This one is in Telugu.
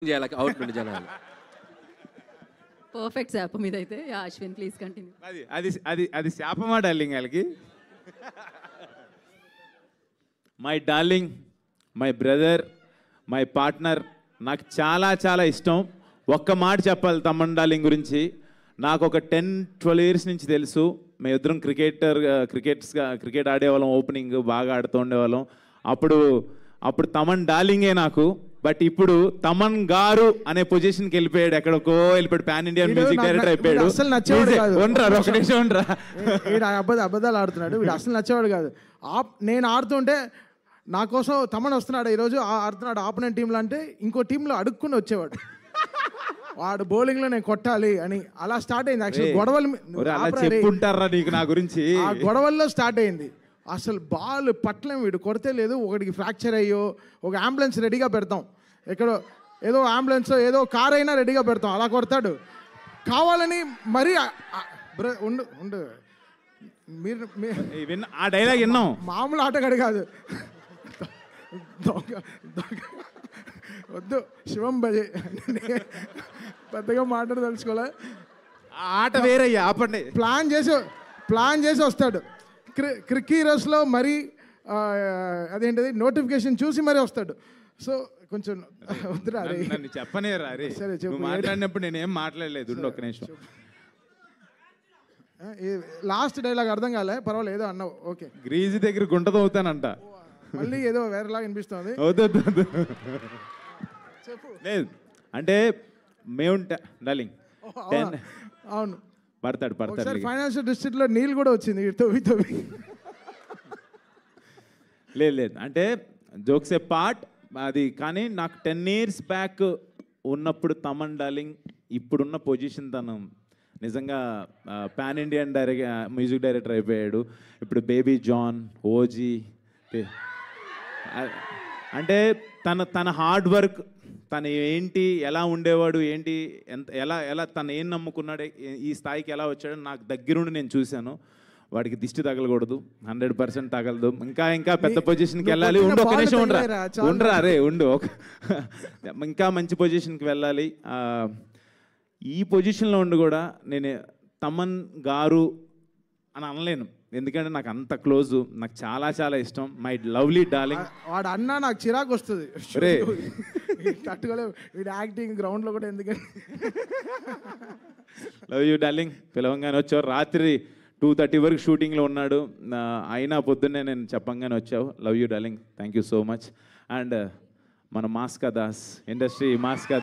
చేయాలి అవుట్‌నుండి జనాలు. పర్ఫెక్ట్ శాపం ఇదైతే. యాహ్! Ashwin please continue. అది శాపమా డార్లింగ్ వాళ్ళకి? My darling, my brother, my partner, నాకు చాలా చాలా ఇష్టం. ఒక్క మాట చెప్పాలి తమ్మన్ డార్లింగ్ గురించి. నాకు ఒక 10-12 ఇయర్స్ నుంచి తెలుసు. మేమిద్దరం క్రికెట్ ఆడేవాళ్ళం. ఓపెనింగ్ బాగా ఆడుతూ ఉండేవాళ్ళం. అప్పుడు తమన్ డార్లింగే నాకు. బట్ ఇప్పుడు తమన్ గారు అనే పొజిషన్కి వెళ్ళిపోయాడు, ఎక్కడికో వెళ్ళిపోయాడు. పాన్ ఇండియన్ మ్యూజిక్ డైరెక్టర్ అయిపోయాడు. అసలు నచ్చేవాడు కాదు. ఒక నిమిషం ఉండరా, వీడు అబద్ధాలు ఆడుతున్నాడు. వీడు అసలు నచ్చేవాడు కాదు. నేను ఆడుతుంటే నా కోసం తమన్ వస్తున్నాడు ఈరోజు ఆడుతున్నాడు ఆపోనెంట్ టీంలో అంటే ఇంకో టీంలో అడుక్కుని వచ్చేవాడు. వాడు బౌలింగ్లో నేను కొట్టాలి అని అలా స్టార్ట్ అయింది. యాక్చువల్ గొడవలు చెప్పుంటారా నీకు నా గురించి? ఆ గొడవల్లో స్టార్ట్ అయింది. అసలు బాల్ పట్లేం, వీడు కొడితే లేదు. ఒకటికి ఫ్రాక్చర్ అయ్యో, ఒక అంబులెన్స్ రెడీగా పెడతాం, ఎక్కడో ఏదో అంబులెన్స్ ఏదో కార్ అయినా రెడీగా పెడతాం. అలా కొడతాడు కావాలని. మరీ ఉండు ఉండు మీరు ఆ డైలాగ్ విన్నాం. మామూలు ఆటగాడు కాదు. వద్దు శివం భజే, పెద్దగా మాట్లాడదలుచుకోలే. ఆట వేరయ్యా, ఆపండి. ప్లాన్ చేసి వస్తాడు. క్రిక్ హీరోస్లో మరీ అదేంటిది నోటిఫికేషన్ చూసి మరీ వస్తాడు. సో కొంచెం వద్దురా నన్ను చెప్పనే రే. సరే చెప్పు. మాట్లాడినప్పుడు నేనేం మాట్లాడలేదు. ఒక్క నిమిషం. లాస్ట్ డైలాగ్ అర్థం కాలే, పర్వాలేదు ఏదో అన్నావు. ఓకే. గ్రీజు దగ్గర గుంటతో అవుతానంట. మళ్ళీ ఏదో వేరేలాగా అనిపిస్తుంది. చెప్పు. లేదు అంటే మేము డార్లింగ్ అవును పడతాడు. ఫైనాన్షియల్ డిస్ట్రిక్ట్లో నీళ్ళు కూడా వచ్చింది తవ్వి. లేదు అంటే జోక్స్ ఏ పార్ట్ అది. కానీ నాకు 10 ఇయర్స్ బ్యాక్ ఉన్నప్పుడు తమన్ డార్లింగ్ ఇప్పుడున్న పొజిషన్ తను నిజంగా పాన్ ఇండియన్ మ్యూజిక్ డైరెక్టర్ అయిపోయాడు. ఇప్పుడు బేబీ జాన్, ఓజీ అంటే తన హార్డ్ వర్క్, తను ఏంటి, ఎలా ఉండేవాడు, ఏంటి, ఎలా తను ఏం నమ్ముకున్నాడు, ఈ స్థాయికి ఎలా వచ్చాడో నాకు దగ్గరుండి నేను చూశాను. వాడికి దిష్టి తగలకూడదు, 100% తగలదు. ఇంకా పెద్ద పొజిషన్కి వెళ్ళాలి. ఒక నిమిషం ఉండరా రే, ఇంకా మంచి పొజిషన్కి వెళ్ళాలి. ఈ పొజిషన్లో ఉండి కూడా నేను తమన్ గారు అని అనలేను, ఎందుకంటే నాకు అంత క్లోజ్, నాకు చాలా చాలా ఇష్టం. My lovely darling. వాడు అన్నా నాకు చిరాకు వస్తుంది. తట్టుకోలేవు వీడు యాక్టింగ్ గ్రౌండ్లో కూడా. ఎందుకంటే లవ్ యూ డార్లింగ్. పిలవంగానే వచ్చావు. రాత్రి 2:30 వరకు షూటింగ్లో ఉన్నాడు. అయినా పొద్దున్నే నేను చెప్పంగానే వచ్చావు. Love you darling. Thank you so much. And మన మాస్కా దాస్, ఇండస్ట్రీ మాస్కా